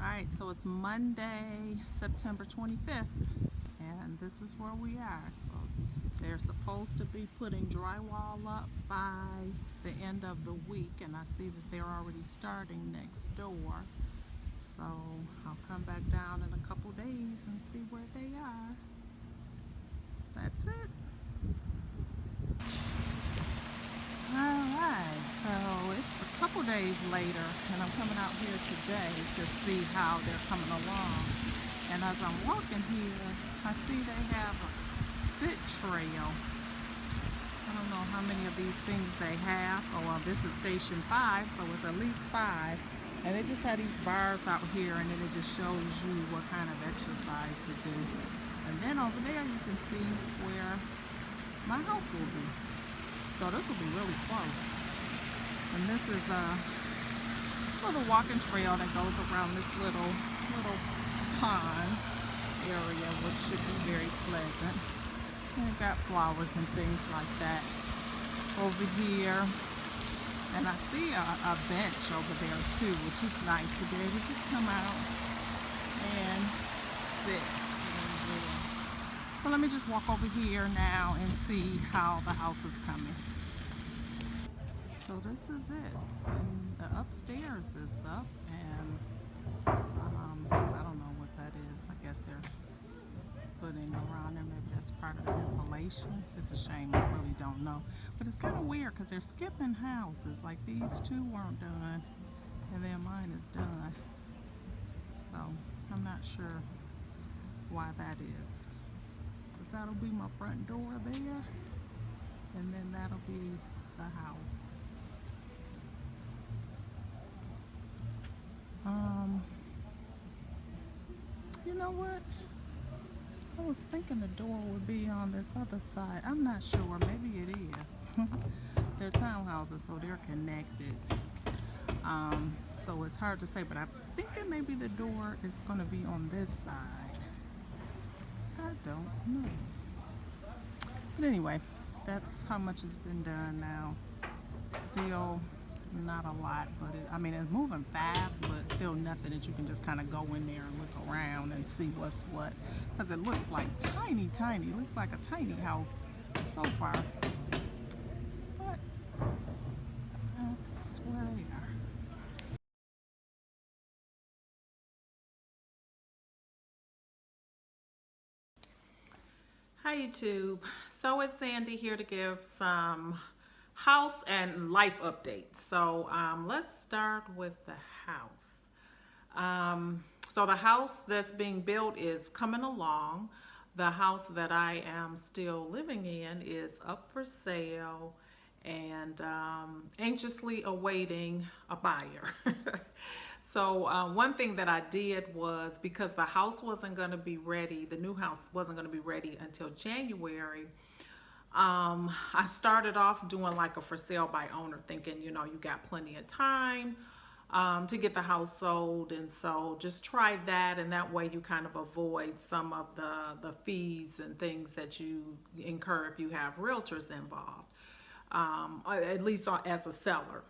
Alright, so it's Monday, September 25th, and this is where we are. So they're supposed to be putting drywall up by the end of the week, and I see that they're already starting next door. So I'll come back down in a couple days and see where they are. That's it. Alright, so it's a couple days later, and I'm coming out here today to see how they're coming along. And as I'm walking here, I see they have a fit trail. I don't know how many of these things they have. Oh, well, this is station 5, so it's at least 5. And they just had these bars out here, and then it just shows you what kind of exercise to do. And then over there, you can see where my house will be. So this will be really close. And this is a little walking trail that goes around this little pond area, which should be very pleasant. And they've got flowers and things like that over here. And I see a bench over there too, which is nice to be able to just come out and sit. So let me just walk over here now and see how the house is coming. So this is it. And the upstairs is up, and I don't know what that is. I guess they're putting around there. Maybe that's part of the insulation. It's a shame. I really don't know. But it's kind of weird because they're skipping houses. Like these two weren't done, and then mine is done. So I'm not sure why that is. But that'll be my front door there, and then that'll be the house. You know what? I was thinking the door would be on this other side. I'm not sure. Maybe it is. They're townhouses, so they're connected. So it's hard to say, but I'm thinking maybe the door is going to be on this side. I don't know. But anyway, that's how much has been done now. Still not a lot, but it's moving fast, but still nothing that you can just kind of go in there and look around and see what's what, because it looks like tiny. It looks like a tiny house so far, but that's where they are. Hi YouTube. So it's Sandy here to give some house and life updates. So let's start with the house. So the house that's being built is coming along. The house that I am still living in is up for sale and anxiously awaiting a buyer. So one thing that I did was, because the house wasn't going to be ready, the new house wasn't going to be ready until January, I started off doing like a for sale by owner, thinking, you got plenty of time to get the house sold. And so just try that, and that way you kind of avoid some of the fees and things that you incur if you have realtors involved, at least as a seller.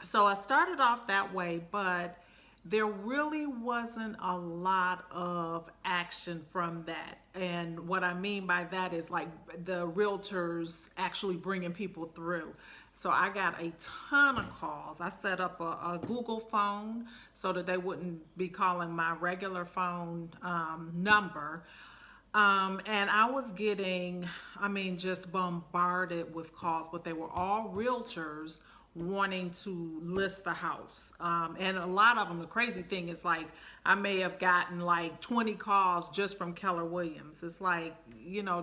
So I started off that way, but there really wasn't a lot of action from that. And what I mean by that is like the realtors actually bringing people through. So I got a ton of calls. I set up a Google phone so that they wouldn't be calling my regular phone number. And I was getting, just bombarded with calls, but they were all realtors wanting to list the house. And a lot of them, the crazy thing is, like, I may have gotten like 20 calls just from Keller Williams. It's like,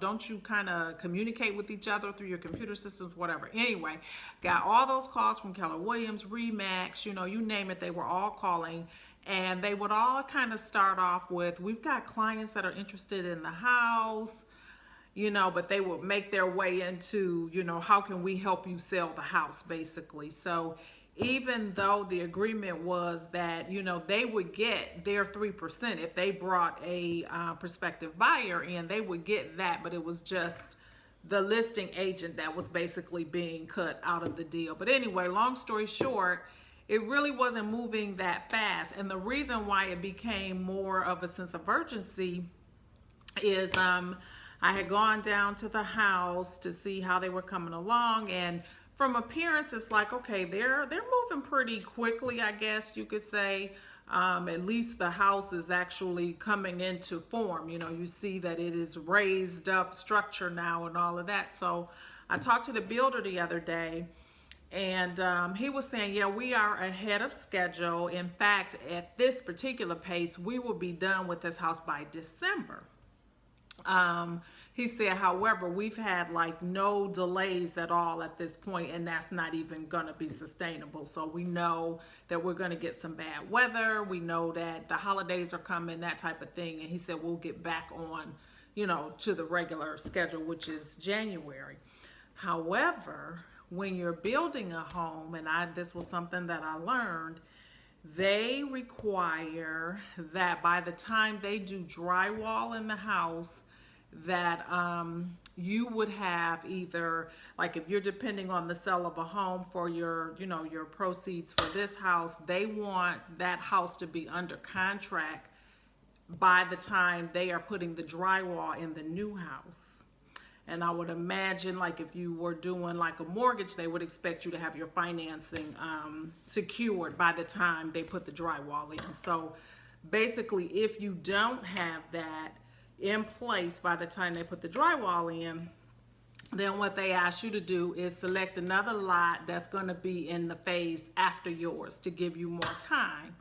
don't you kind of communicate with each other through your computer systems, whatever. Anyway, got all those calls from Keller Williams, Remax, you name it, they were all calling. And they would all kind of start off with, we've got clients that are interested in the house, but they would make their way into, how can we help you sell the house, basically. So even though the agreement was that, they would get their 3% if they brought a prospective buyer in, they would get that, but it was just the listing agent that was basically being cut out of the deal. But anyway, long story short, it really wasn't moving that fast. And the reason why it became more of a sense of urgency is I had gone down to the house to see how they were coming along, and from appearance it's like, okay, they're moving pretty quickly, I guess you could say. At least the house is actually coming into form. You know, you see that it is raised up structure now and all of that. So I talked to the builder the other day, and he was saying, yeah, we are ahead of schedule. In fact, at this particular pace, we will be done with this house by December. He said, however, we've had like no delays at all at this point, and that's not even going to be sustainable. So we know that we're going to get some bad weather. We know that the holidays are coming, that type of thing. And he said, we'll get back on, you know, to the regular schedule, which is January. However, when you're building a home, and this was something that I learned, they require that by the time they do drywall in the house, that you would have either, like if you're depending on the sale of a home for your, you know, your proceeds for this house, they want that house to be under contract by the time they are putting the drywall in the new house. And I would imagine, like if you were doing like a mortgage, they would expect you to have your financing secured by the time they put the drywall in. So basically, if you don't have that in place by the time they put the drywall in, then what they ask you to do is select another lot that's going to be in the phase after yours to give you more time.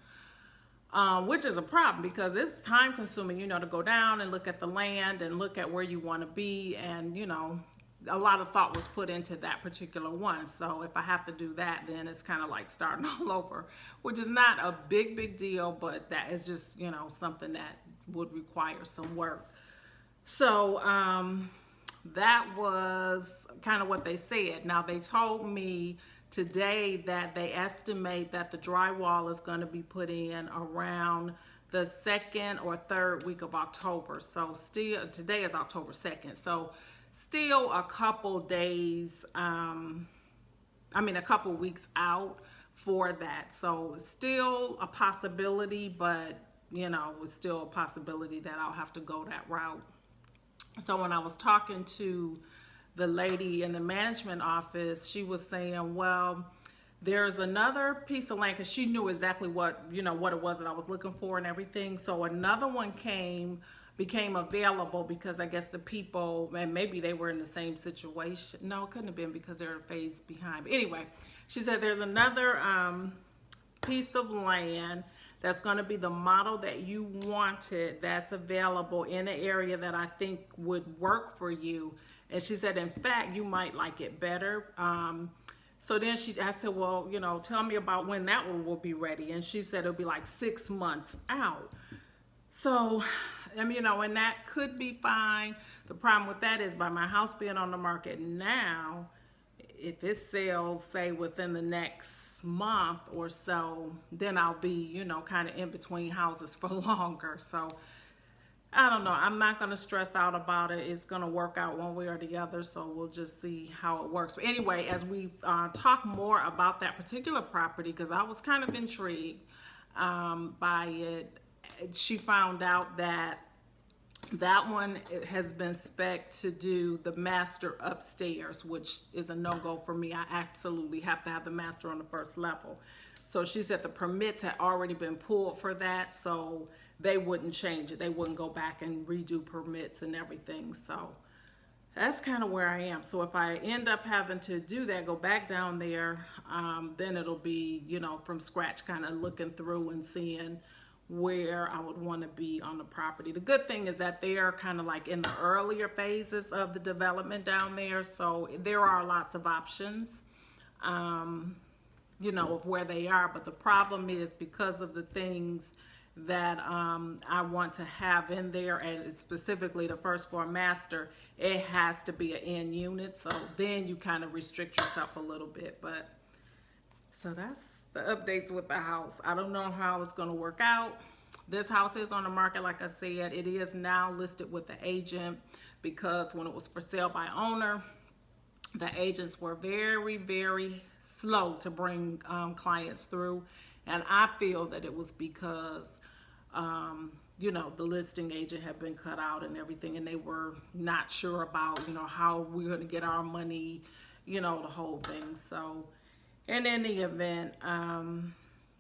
Which is a problem because it's time consuming, you know, to go down and look at the land and look at where you want to be. And, you know, a lot of thought was put into that particular one. So if I have to do that, then it's kind of like starting all over, which is not a big deal, but that is just, you know, something that would require some work. So that was kind of what they said. Now they told me today that they estimate that the drywall is going to be put in around the second or third week of October. So still, today is October 2nd. So still a couple days, a couple weeks out for that. So still a possibility, but you know, it's still a possibility that I'll have to go that route. So when I was talking to the lady in the management office, she was saying, well, there's another piece of land, because she knew exactly what, you know, what it was that I was looking for and everything. So another one became available because I guess the people, and maybe they were in the same situation. No, it couldn't have been because they're a phase behind. But anyway, she said there's another piece of land that's going to be the model that you wanted, that's available in an area that I think would work for you. And she said, in fact, you might like it better. So then I said, well, you know, tell me about when that one will be ready. And she said it'll be like 6 months out. So, you know, and that could be fine. The problem with that is by my house being on the market now, if it sells, say, within the next month or so, then I'll be, you know, kind of in between houses for longer. So I don't know. I'm not going to stress out about it. It's going to work out one way or the other. So we'll just see how it works. But anyway, as we talk more about that particular property, because I was kind of intrigued by it, she found out that that one has been spec'd to do the master upstairs, which is a no-go for me. I absolutely have to have the master on the first level. So she said the permits had already been pulled for that, so they wouldn't change it. They wouldn't go back and redo permits and everything. So that's kind of where I am. So if I end up having to do that, go back down there, then it'll be, you know, from scratch, kind of looking through and seeing where I would want to be on the property. The good thing is that they're kind of like in the earlier phases of the development down there, so there are lots of options, you know, of where they are. But the problem is, because of the things that I want to have in there, and specifically the first floor master, it has to be an in unit, so then you kind of restrict yourself a little bit. But so that's the updates with the house. I don't know how it's going to work out. This house is on the market, like I said. It is now listed with the agent, because when it was for sale by owner, the agents were very slow to bring clients through. And I feel that it was because, you know, the listing agent had been cut out and everything, and they were not sure about, you know, how we're going to get our money, you know, the whole thing. So in any event,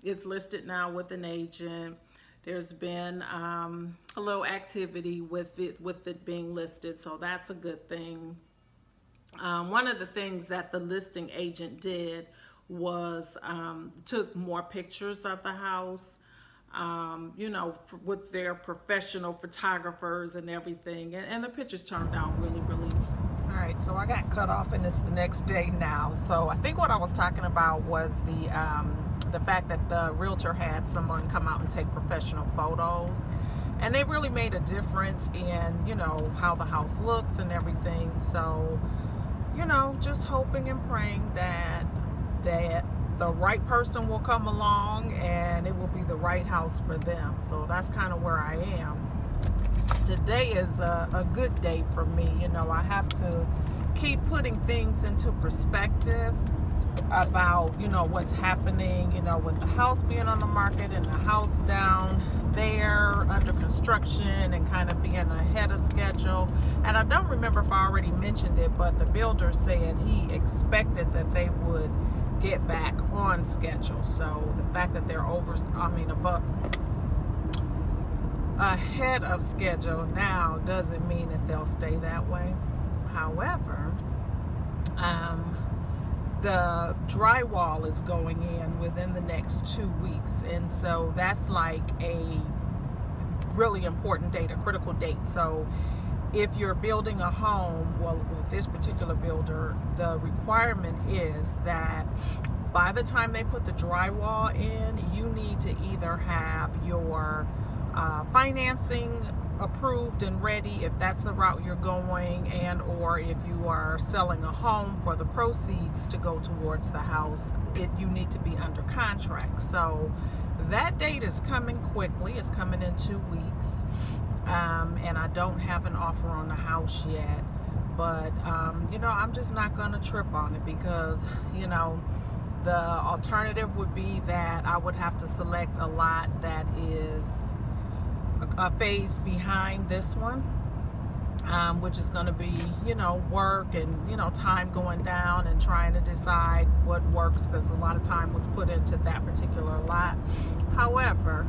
it's listed now with an agent. There's been a little activity with it being listed, so that's a good thing. One of the things that the listing agent did was took more pictures of the house, you know, with their professional photographers and everything, and the pictures turned out really, really. All right, so I got cut off, and it's the next day now. So I think what I was talking about was the fact that the realtor had someone come out and take professional photos, and they really made a difference in, you know, how the house looks and everything. So, you know, just hoping and praying that the right person will come along and it will be the right house for them. So that's kind of where I am. Today is a good day for me. You know, I have to keep putting things into perspective about, you know, what's happening, you know, with the house being on the market and the house down there under construction and kind of being ahead of schedule. And I don't remember if I already mentioned it, but the builder said he expected that they would get back on schedule. So the fact that they're ahead of schedule now doesn't mean that they'll stay that way. However, the drywall is going in within the next 2 weeks, and so that's like a really important date, a critical date. So if you're building a home, well, with this particular builder, the requirement is that by the time they put the drywall in, you need to either have your financing approved and ready, if that's the route you're going, and or if you are selling a home for the proceeds to go towards the house, you need to be under contract. So that date is coming quickly. It's coming in 2 weeks, and I don't have an offer on the house yet, but you know, I'm just not going to trip on it, because, you know, the alternative would be that I would have to select a lot that is a phase behind this one, which is going to be, you know, work and, you know, time going down and trying to decide what works, because a lot of time was put into that particular lot. However,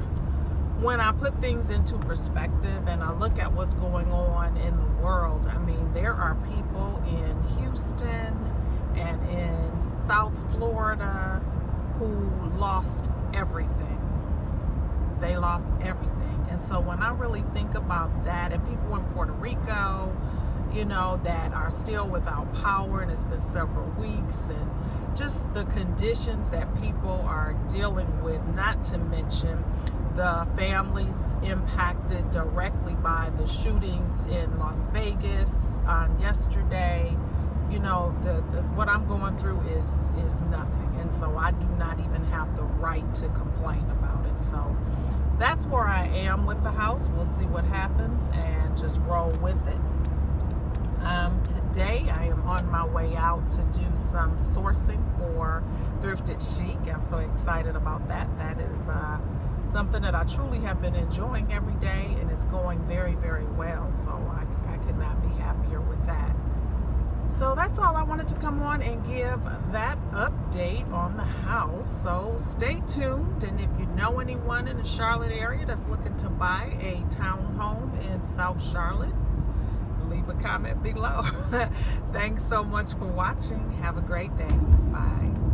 when I put things into perspective and I look at what's going on in the world, I mean, there are people in Houston and in South Florida who lost everything. They lost everything. And so when I really think about that, and people in Puerto Rico, you know, that are still without power, and it's been several weeks, and just the conditions that people are dealing with, not to mention the families impacted directly by the shootings in Las Vegas on yesterday. You know, what I'm going through is nothing, and so I do not even have the right to complain about it. So that's where I am with the house. We'll see what happens and just roll with it. Today I am on my way out to do some sourcing for Thrifted Chic. I'm so excited about that. That is something that I truly have been enjoying every day, and it's going very, very well. So I could not be happier with that. So that's all I wanted to come on and give that update on the house. So stay tuned, and if you know anyone in the Charlotte area that's looking to buy a townhome in South Charlotte, leave a comment below. Thanks so much for watching. Have a great day. Bye.